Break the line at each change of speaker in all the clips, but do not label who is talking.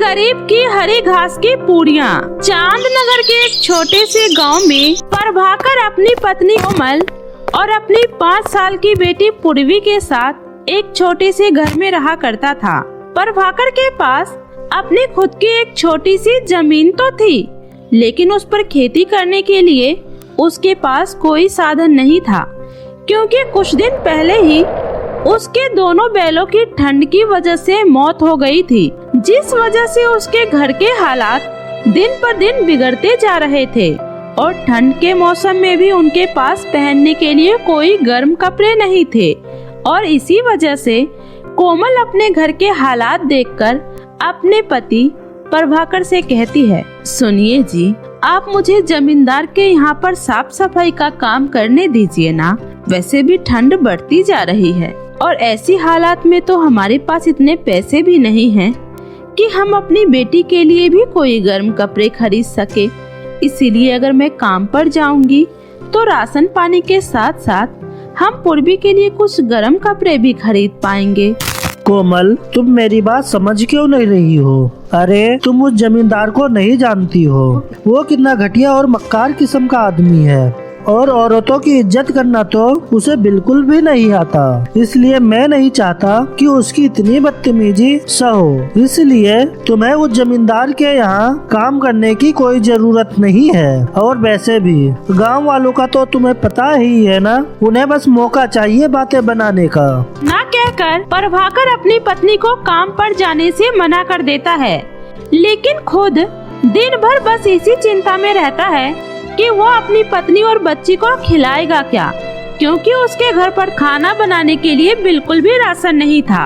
गरीब की हरी घास की पूड़ियाँ। चांदनगर के एक छोटे से गांव में प्रभाकर अपनी पत्नी कोमल और अपनी 5 साल की बेटी पूर्वी के साथ एक छोटे से घर में रहा करता था। प्रभाकर के पास अपनी खुद की एक छोटी सी जमीन तो थी, लेकिन उस पर खेती करने के लिए उसके पास कोई साधन नहीं था, क्योंकि कुछ दिन पहले ही उसके दोनों बैलों की ठंड की वजह से मौत हो गई थी, जिस वजह से उसके घर के हालात दिन पर दिन बिगड़ते जा रहे थे और ठंड के मौसम में भी उनके पास पहनने के लिए कोई गर्म कपड़े नहीं थे। और इसी वजह से कोमल अपने घर के हालात देखकर अपने पति प्रभाकर से कहती है, सुनिए जी, आप मुझे जमींदार के यहाँ पर साफ सफाई का काम करने दीजिए ना। वैसे भी ठंड बढ़ती जा रही है और ऐसी हालात में तो हमारे पास इतने पैसे भी नहीं हैं कि हम अपनी बेटी के लिए भी कोई गर्म कपड़े खरीद सके। इसीलिए अगर मैं काम पर जाऊंगी तो राशन पानी के साथ साथ हम पूर्वी के लिए कुछ गर्म कपड़े भी खरीद पाएंगे।
कोमल, तुम मेरी बात समझ क्यों नहीं रही हो? अरे तुम उस जमींदार को नहीं जानती हो। वो कितना घटिया और मक्कार किस्म का आदमी है और औरतों की इज्जत करना तो उसे बिल्कुल भी नहीं आता। इसलिए मैं नहीं चाहता कि उसकी इतनी बदतमीजी सहो। इसलिए तुम्हें उस जमींदार के यहाँ काम करने की कोई जरूरत नहीं है। और वैसे भी गांव वालों का तो तुम्हें पता ही है ना, उन्हें बस मौका चाहिए बातें बनाने का।
ना कहकर प्रभाकर अपनी पत्नी को काम पर जाने से मना कर देता है, लेकिन खुद दिन भर बस इसी चिंता में रहता है कि वो अपनी पत्नी और बच्ची को खिलाएगा क्या, क्योंकि उसके घर पर खाना बनाने के लिए बिल्कुल भी राशन नहीं था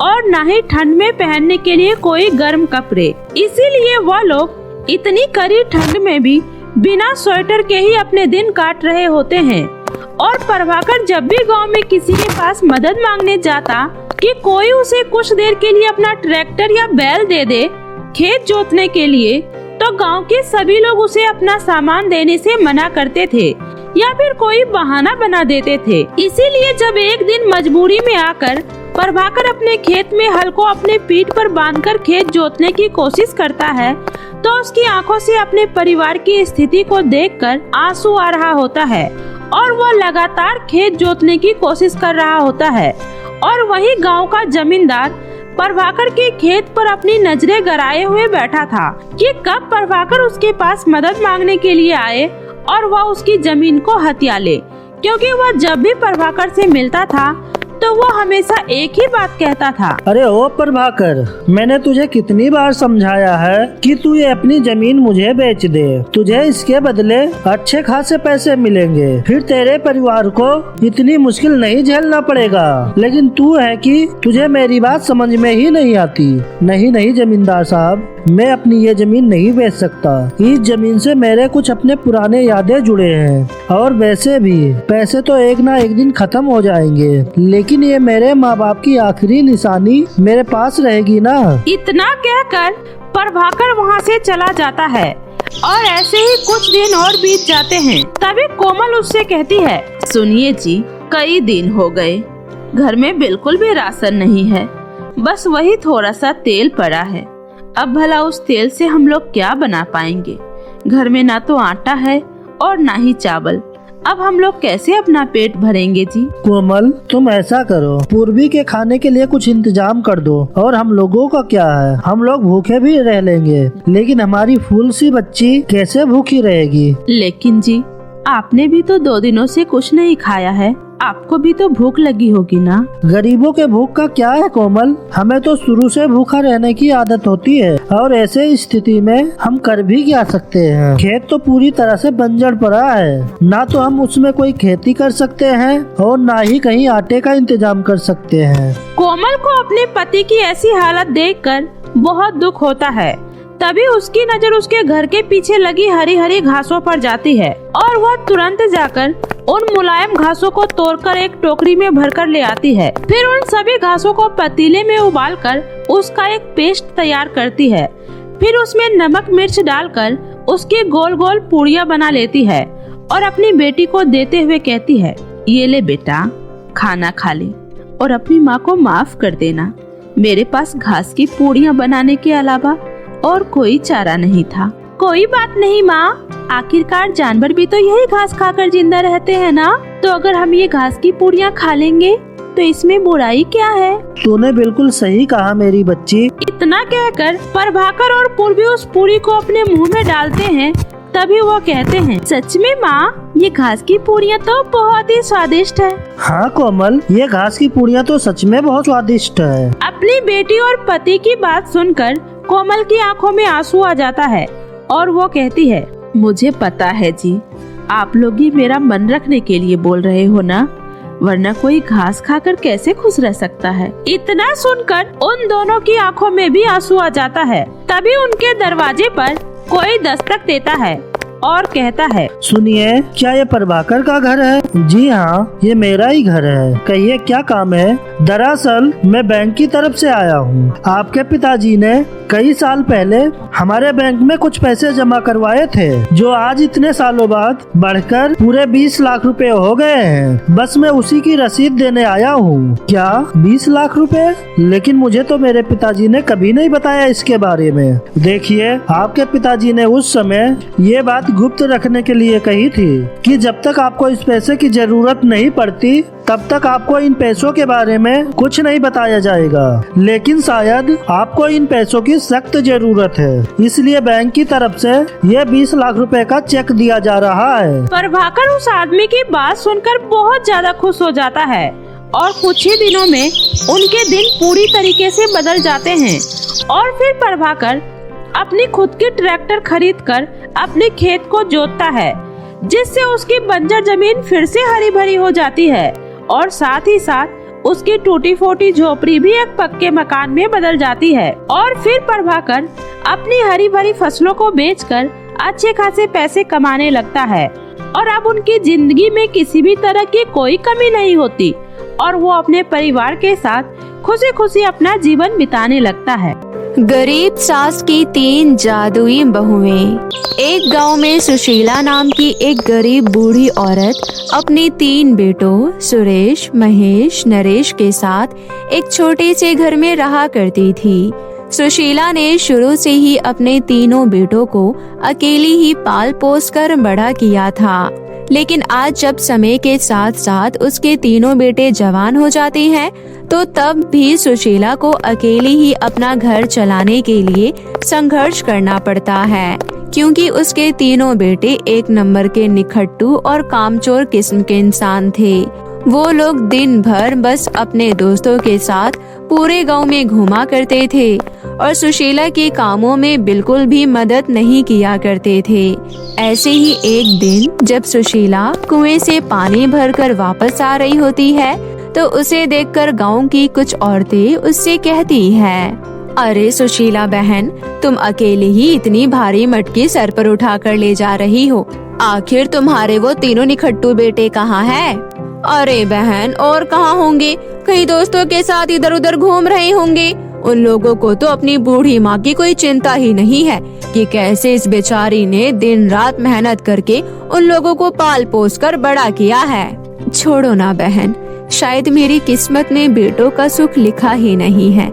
और न ही ठंड में पहनने के लिए कोई गर्म कपड़े। इसीलिए वो लोग इतनी कड़ी ठंड में भी बिना स्वेटर के ही अपने दिन काट रहे होते हैं। और प्रभाकर जब भी गांव में किसी के पास मदद मांगने जाता कि कोई उसे कुछ देर के लिए अपना ट्रैक्टर या बैल दे दे खेत जोतने के लिए, तो गांव के सभी लोग उसे अपना सामान देने से मना करते थे या फिर कोई बहाना बना देते थे। इसीलिए जब एक दिन मजबूरी में आकर प्रभाकर अपने खेत में हल को अपने पीठ पर बांधकर खेत जोतने की कोशिश करता है, तो उसकी आंखों से अपने परिवार की स्थिति को देखकर आंसू आ रहा होता है और वह लगातार खेत जोतने की कोशिश कर रहा होता है। और वही गांव का जमींदार प्रभाकर के खेत पर अपनी नजरें गड़ाए हुए बैठा था कि कब प्रभाकर उसके पास मदद मांगने के लिए आए और वह उसकी जमीन को हथिया ले, क्योंकि वह जब भी प्रभाकर से मिलता था तो वो हमेशा एक ही बात कहता था,
अरे ओ प्रभाकर, मैंने तुझे कितनी बार समझाया है कि तू ये अपनी जमीन मुझे बेच दे, तुझे इसके बदले अच्छे खासे पैसे मिलेंगे, फिर तेरे परिवार को इतनी मुश्किल नहीं झेलना पड़ेगा। लेकिन तू है कि तुझे मेरी बात समझ में ही नहीं आती। नहीं जमींदार साहब, मैं अपनी ये जमीन नहीं बेच सकता। इस जमीन से मेरे कुछ अपने पुराने यादें जुड़े हैं और वैसे भी पैसे तो एक ना एक दिन खत्म हो जाएंगे, लेकिन ये मेरे माँ बाप की आखिरी निशानी मेरे पास रहेगी ना।
इतना कहकर प्रभाकर वहाँ से चला जाता है और ऐसे ही कुछ दिन और बीत जाते हैं। तभी कोमल उससे कहती है, सुनिए जी, कई दिन हो गए, घर में बिल्कुल भी राशन नहीं है, बस वही थोड़ा सा तेल पड़ा है। अब भला उस तेल से हम लोग क्या बना पाएंगे? घर में ना तो आटा है और ना ही चावल। अब हम लोग कैसे अपना पेट भरेंगे जी?
कोमल, तुम ऐसा करो, पूर्वी के खाने के लिए कुछ इंतजाम कर दो। और हम लोगों का क्या है, हम लोग भूखे भी रह लेंगे, लेकिन हमारी फूल सी बच्ची कैसे भूखी रहेगी?
लेकिन जी, आपने भी तो 2 दिनों से कुछ नहीं खाया है, आपको भी तो भूख लगी होगी ना।
गरीबों के भूख का क्या है कोमल, हमें तो शुरू से भूखा रहने की आदत होती है और ऐसे स्थिति में हम कर भी क्या सकते हैं। खेत तो पूरी तरह से बंजर पड़ा है, ना तो हम उसमें कोई खेती कर सकते हैं और ना ही कहीं आटे का इंतजाम कर सकते हैं।
कोमल को अपने पति की ऐसी हालत देखकर बहुत दुख होता है। तभी उसकी नजर उसके घर के पीछे लगी हरी हरी घासों पर जाती है और वह तुरंत जाकर उन मुलायम घासों को तोड़कर एक टोकरी में भरकर ले आती है। फिर उन सभी घासों को पतीले में उबालकर उसका एक पेस्ट तैयार करती है। फिर उसमें नमक मिर्च डालकर उसकी गोल गोल पूड़ियाँ बना लेती है और अपनी बेटी को देते हुए कहती है, ये ले बेटा, खाना खा ले और अपनी माँ को माफ कर देना। मेरे पास घास की पूड़ियाँ बनाने के अलावा और कोई चारा नहीं था। कोई बात नहीं माँ, आखिरकार जानवर भी तो यही घास खाकर जिंदा रहते हैं ना, तो अगर हम ये घास की पूरियाँ खा लेंगे तो इसमें बुराई क्या है।
तूने बिल्कुल सही कहा मेरी बच्ची।
इतना कहकर प्रभाकर और पूर्वी उस पूरी को अपने मुंह में डालते हैं। तभी वो कहते हैं, सच में माँ, ये घास की पूरियाँ तो बहुत ही स्वादिष्ट है।
हाँ कोमल, ये घास की पूरियाँ तो सच में बहुत स्वादिष्ट है।
अपनी बेटी और पति की बात सुनकर कोमल की आंखों में आंसू आ जाता है और वो कहती है, मुझे पता है जी, आप लोग ही मेरा मन रखने के लिए बोल रहे हो ना, वरना कोई घास खाकर कैसे खुश रह सकता है। इतना सुनकर उन दोनों की आंखों में भी आंसू आ जाता है। तभी उनके दरवाजे पर कोई दस्तक देता है और कहता है,
सुनिए, क्या ये प्रभाकर का घर है? जी हाँ, ये मेरा ही घर है। कहिए क्या काम है? दरअसल मैं बैंक की तरफ से आया हूँ। आपके पिताजी ने कई साल पहले हमारे बैंक में कुछ पैसे जमा करवाए थे, जो आज इतने सालों बाद बढ़कर पूरे 20 लाख रुपए हो गए हैं। बस मैं उसी की रसीद देने आया हूँ। क्या 20 लाख रुपए? लेकिन मुझे तो मेरे पिताजी ने कभी नहीं बताया इसके बारे में। देखिए, आपके पिताजी ने उस समय ये बात गुप्त रखने के लिए कही थी कि जब तक आपको इस पैसे की जरूरत नहीं पड़ती तब तक आपको इन पैसों के बारे में कुछ नहीं बताया जाएगा। लेकिन शायद आपको इन पैसों की सख्त जरूरत है, इसलिए बैंक की तरफ से ये 20 लाख रुपए का चेक दिया जा रहा है।
प्रभाकर उस आदमी की बात सुनकर बहुत ज्यादा खुश हो जाता है और कुछ ही दिनों में उनके दिन पूरी तरीके से बदल जाते हैं। और फिर प्रभाकर अपनी खुद की ट्रैक्टर खरीदकर अपने खेत को जोतता है, जिससे उसकी बंजर जमीन फिर से हरी भरी हो जाती है और साथ ही साथ उसकी टूटी फूटी झोपड़ी भी एक पक्के मकान में बदल जाती है। और फिर प्रभाकर अपनी हरी भरी फसलों को बेचकर अच्छे खासे पैसे कमाने लगता है और अब उनकी जिंदगी में किसी भी तरह की कोई कमी नहीं होती और वो अपने परिवार के साथ खुशी खुशी अपना जीवन बिताने लगता है।
गरीब सास की 3 जादुई बहुएं। एक गांव में सुशीला नाम की एक गरीब बूढ़ी औरत अपने 3 बेटों सुरेश, महेश, नरेश के साथ एक छोटे से घर में रहा करती थी। सुशीला ने शुरू से ही अपने तीनों बेटों को अकेली ही पाल पोस कर बड़ा किया था, लेकिन आज जब समय के साथ साथ उसके तीनों बेटे जवान हो जाते हैं तो तब भी सुशीला को अकेली ही अपना घर चलाने के लिए संघर्ष करना पड़ता है, क्योंकि उसके तीनों बेटे एक नंबर के निखट्टू और कामचोर किस्म के इंसान थे। वो लोग दिन भर बस अपने दोस्तों के साथ पूरे गांव में घूमा करते थे और सुशीला के कामों में बिल्कुल भी मदद नहीं किया करते थे। ऐसे ही एक दिन जब सुशीला कुएं से पानी भरकर वापस आ रही होती है तो उसे देखकर गांव की कुछ औरतें उससे कहती हैं, अरे सुशीला बहन, तुम अकेली ही इतनी भारी मटकी सर पर उठाकर ले जा रही हो। आखिर तुम्हारे वो तीनों निखट्टू बेटे कहाँ हैं? अरे बहन, और कहाँ होंगे? कहीं दोस्तों के साथ इधर उधर घूम रहे होंगे। उन लोगों को तो अपनी बूढ़ी माँ की कोई चिंता ही नहीं है कि कैसे इस बेचारी ने दिन रात मेहनत करके उन लोगों को पाल पोस कर बड़ा किया है। छोड़ो ना बहन, शायद मेरी किस्मत में बेटों का सुख लिखा ही नहीं है।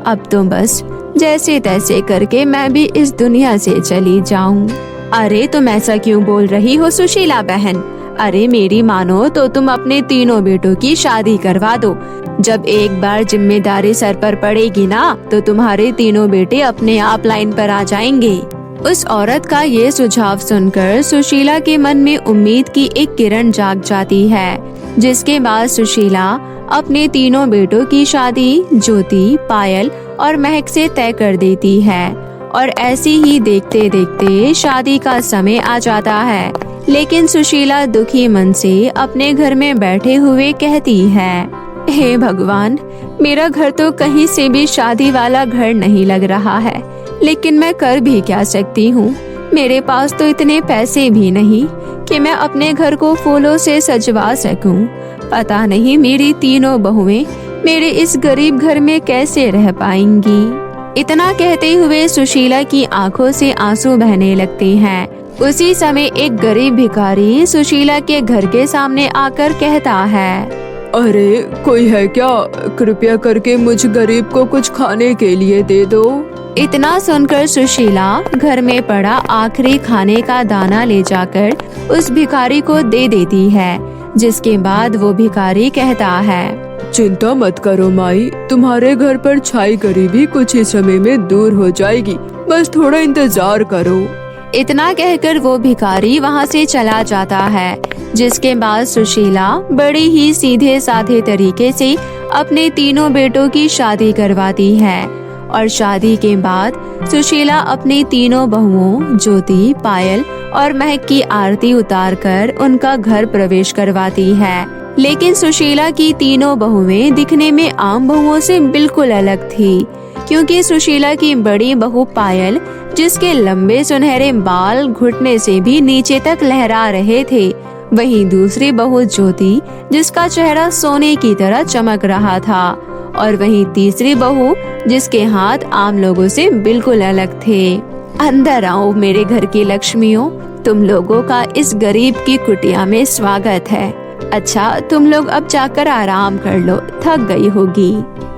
अब तो बस जैसे तैसे करके मैं भी इस दुनिया से चली जाऊं। अरे तुम ऐसा क्यों बोल रही हो सुशीला बहन? अरे मेरी मानो तो तुम अपने तीनों बेटों की शादी करवा दो। जब एक बार जिम्मेदारी सर पर पड़ेगी ना तो तुम्हारे तीनों बेटे अपने आप लाइन पर आ जाएंगे। उस औरत का ये सुझाव सुनकर सुशीला के मन में उम्मीद की एक किरण जाग जाती है, जिसके बाद सुशीला अपने तीनों बेटों की शादी ज्योति, पायल और महक से तय कर देती है। और ऐसे ही देखते देखते शादी का समय आ जाता है, लेकिन सुशीला दुखी मन से अपने घर में बैठे हुए कहती है, हे भगवान, मेरा घर तो कहीं से भी शादी वाला घर नहीं लग रहा है, लेकिन मैं कर भी क्या सकती हूँ। मेरे पास तो इतने पैसे भी नहीं कि मैं अपने घर को फूलों से सजवा सकूं। पता नहीं मेरी तीनों बहुएं मेरे इस गरीब घर में कैसे रह पाएंगी। इतना कहते हुए सुशीला की आंखों से आंसू बहने लगते हैं। उसी समय एक गरीब भिखारी सुशीला के घर के सामने आकर कहता है,
अरे कोई है क्या? कृपया करके मुझ गरीब को कुछ खाने के लिए दे दो।
इतना सुनकर सुशीला घर में पड़ा आखिरी खाने का दाना ले जाकर उस भिखारी को दे देती है, जिसके बाद वो भिखारी कहता है,
चिंता मत करो माई, तुम्हारे घर पर छाई गरीबी कुछ ही समय में दूर हो जाएगी, बस थोड़ा इंतजार करो।
इतना कहकर वो भिखारी वहाँ से चला जाता है, जिसके बाद सुशीला बड़ी ही सीधे साधे तरीके से अपने तीनों बेटों की शादी करवाती है। और शादी के बाद सुशीला अपनी तीनों बहुओं ज्योति, पायल और महक की आरती उतारकर उनका घर प्रवेश करवाती है। लेकिन सुशीला की तीनों बहुएं दिखने में आम बहुओं से बिल्कुल अलग थी, क्योंकि सुशीला की बड़ी बहू पायल, जिसके लंबे सुनहरे बाल घुटने से भी नीचे तक लहरा रहे थे, वहीं दूसरी बहू ज्योति, जिसका चेहरा सोने की तरह चमक रहा था, और वहीं तीसरी बहू, जिसके हाथ आम लोगों से बिल्कुल अलग थे। अंदर आओ मेरे घर की लक्ष्मियों, तुम लोगों का इस गरीब की कुटिया में स्वागत है। अच्छा, तुम लोग अब जाकर आराम कर लो, थक गई होगी।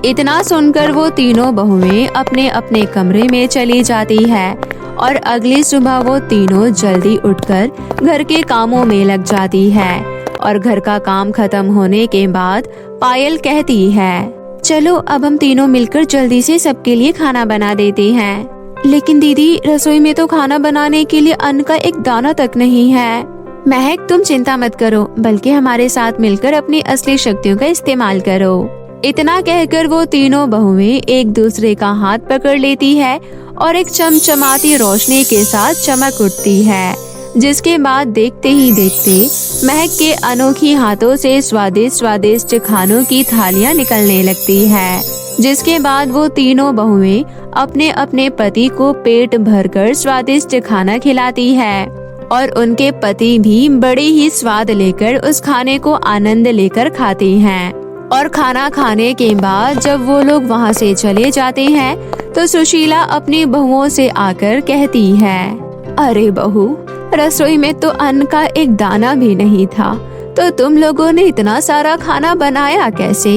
इतना सुनकर वो तीनों बहुएं अपने अपने कमरे में चली जाती है और अगली सुबह वो तीनों जल्दी उठकर घर के कामों में लग जाती है। और घर का काम खत्म होने के बाद पायल कहती है, चलो अब हम तीनों मिलकर जल्दी से सबके लिए खाना बना देते हैं। लेकिन दीदी, रसोई में तो खाना बनाने के लिए अन्न का एक दाना तक नहीं है। महक, तुम चिंता मत करो, बल्कि हमारे साथ मिलकर अपनी असली शक्तियों का इस्तेमाल करो। इतना कहकर वो तीनों बहुएं एक दूसरे का हाथ पकड़ लेती है और एक चमचमाती रोशनी के साथ चमक उठती है, जिसके बाद देखते ही देखते महक के अनोखी हाथों से स्वादिष्ट स्वादिष्ट खानों की थालियां निकलने लगती है। जिसके बाद वो तीनों बहुएं अपने अपने पति को पेट भरकर स्वादिष्ट खाना खिलाती है और उनके पति भी बड़े ही स्वाद लेकर उस खाने को आनंद लेकर खाते हैं। और खाना खाने के बाद जब वो लोग वहाँ से चले जाते हैं तो सुशीला अपनी बहुओं से आकर कहती है, अरे बहू, रसोई में तो अन्न का एक दाना भी नहीं था, तो तुम लोगों ने इतना सारा खाना बनाया कैसे?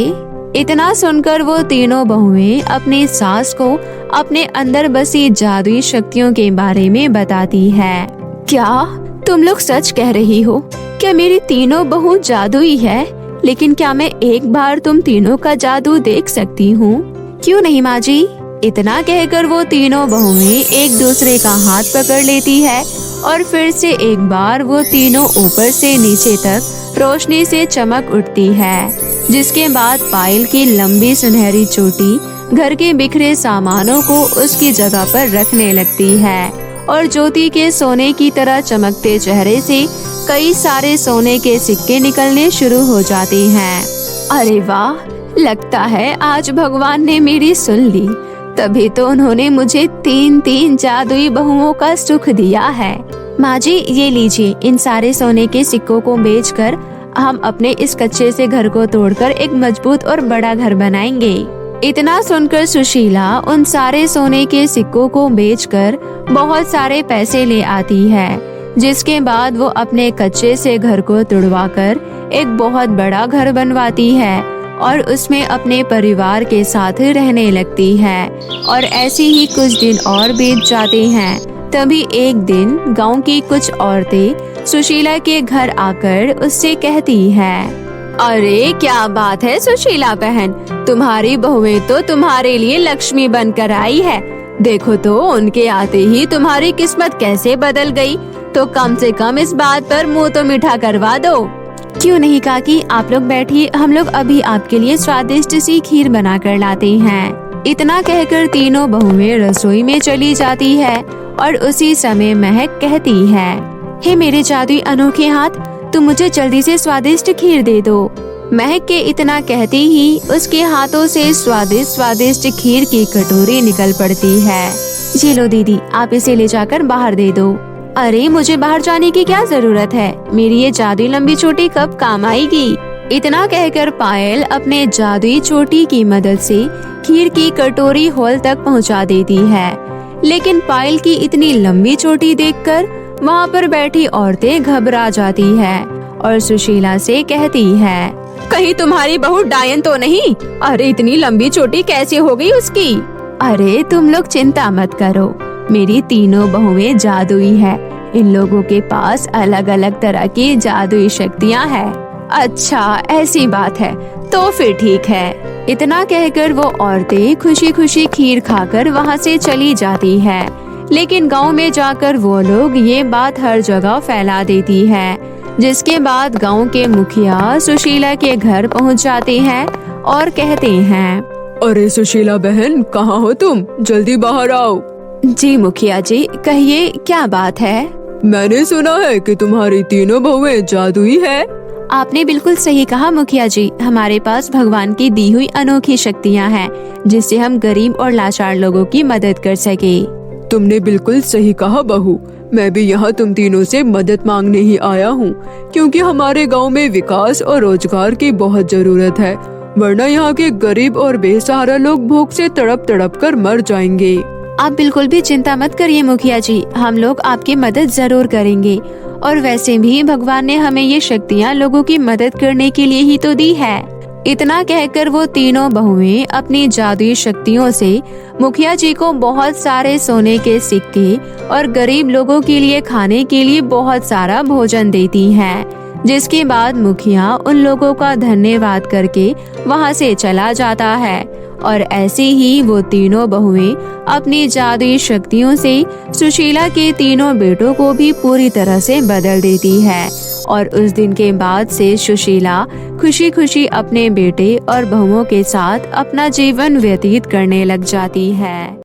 इतना सुनकर वो तीनों बहुएं अपनी सास को अपने अंदर बसी जादुई शक्तियों के बारे में बताती है। क्या तुम लोग सच कह रही हो? क्या मेरी तीनों बहू जादुई है? लेकिन क्या मैं एक बार तुम तीनों का जादू देख सकती हूँ? क्यों नहीं माँ जी? इतना कहकर वो तीनों बहुएं एक दूसरे का हाथ पकड़ लेती है और फिर से एक बार वो तीनों ऊपर से नीचे तक रोशनी से चमक उठती है। जिसके बाद पायल की लंबी सुनहरी चोटी घर के बिखरे सामानों को उसकी जगह पर रखने लगती है और ज्योति के सोने की तरह चमकते चेहरे से कई सारे सोने के सिक्के निकलने शुरू हो जाते हैं। अरे वाह, लगता है आज भगवान ने मेरी सुन ली, तभी तो उन्होंने मुझे 3 जादुई बहुओं का सुख दिया है। माँ जी, ये लीजिए, इन सारे सोने के सिक्कों को बेचकर हम अपने इस कच्चे से घर को तोड़कर एक मजबूत और बड़ा घर बनाएंगे। इतना सुनकर सुशीला उन सारे सोने के सिक्कों को बेचकर बहुत सारे पैसे ले आती है, जिसके बाद वो अपने कच्चे से घर को तुड़वाकर एक बहुत बड़ा घर बनवाती है और उसमें अपने परिवार के साथ रहने लगती है। और ऐसे ही कुछ दिन और बीत जाते हैं। तभी एक दिन गांव की कुछ औरतें सुशीला के घर आकर उससे कहती है, अरे क्या बात है सुशीला बहन, तुम्हारी बहुएं तो तुम्हारे लिए लक्ष्मी बनकर आई है। देखो तो उनके आते ही तुम्हारी किस्मत कैसे बदल गई। तो कम से कम इस बात पर मुंह तो मीठा करवा दो। क्यों नहीं काकी, आप लोग बैठिए, हम लोग अभी आपके लिए स्वादिष्ट सी खीर बना कर लाते हैं। इतना कहकर तीनों बहुएं रसोई में चली जाती है और उसी समय महक कहती है, हे मेरे जादुई अनोखे हाथ, तुम मुझे जल्दी से स्वादिष्ट खीर दे दो। महक के इतना कहते ही उसके हाथों से स्वादिष्ट स्वादिष्ट खीर की कटोरी निकल पड़ती है। ये लो दीदी, आप इसे ले जाकर बाहर दे दो। अरे मुझे बाहर जाने की क्या जरूरत है, मेरी ये जादुई लंबी चोटी कब काम आएगी। इतना कहकर पायल अपने जादुई चोटी की मदद से खीर की कटोरी हॉल तक पहुंचा देती है। लेकिन पायल की इतनी लंबी चोटी देखकर वहाँ पर बैठी औरतें घबरा जाती है और सुशीला से कहती है, कहीं तुम्हारी बहू डायन तो नहीं? अरे इतनी लंबी चोटी कैसे हो गई उसकी? अरे तुम लोग चिंता मत करो, मेरी तीनों बहुएं जादुई है। इन लोगों के पास अलग अलग तरह की जादुई शक्तियाँ हैं। अच्छा ऐसी बात है, तो फिर ठीक है। इतना कहकर वो औरतें खुशी खुशी खीर खाकर वहाँ से चली जाती है। लेकिन गांव में जाकर वो लोग ये बात हर जगह फैला देती है, जिसके बाद गांव के मुखिया सुशीला के घर पहुँच जाते हैं और कहते हैं,
अरे सुशीला बहन, कहाँ हो तुम? जल्दी बाहर आओ।
जी मुखिया जी, कहिए क्या बात है?
मैंने सुना है कि तुम्हारी तीनों बहुएं जादुई है।
आपने बिल्कुल सही कहा मुखिया जी, हमारे पास भगवान की दी हुई अनोखी शक्तियाँ हैं, जिससे हम गरीब और लाचार लोगों की मदद कर सके।
तुमने बिल्कुल सही कहा बहू, मैं भी यहाँ तुम तीनों से मदद मांगने ही आया हूँ, क्योंकि हमारे गांव में विकास और रोजगार की बहुत जरूरत है, वरना यहाँ के गरीब और बेसहारा लोग भूख से तड़प तड़प कर मर जाएंगे।
आप बिल्कुल भी चिंता मत करिए मुखिया जी, हम लोग आपकी मदद जरूर करेंगे। और वैसे भी भगवान ने हमें ये शक्तियाँ लोगों की मदद करने के लिए ही तो दी है। इतना कहकर वो तीनों बहुएं अपनी जादुई शक्तियों से मुखिया जी को बहुत सारे सोने के सिक्के और गरीब लोगों के लिए खाने के लिए बहुत सारा भोजन देती हैं। जिसके बाद मुखिया उन लोगों का धन्यवाद करके वहाँ से चला जाता है। और ऐसे ही वो तीनों बहुएं अपनी जादुई शक्तियों से सुशीला के तीनों बेटों को भी पूरी तरह से बदल देती है। और उस दिन के बाद से सुशीला खुशी खुशी अपने बेटे और बहुओं के साथ अपना जीवन व्यतीत करने लग जाती है।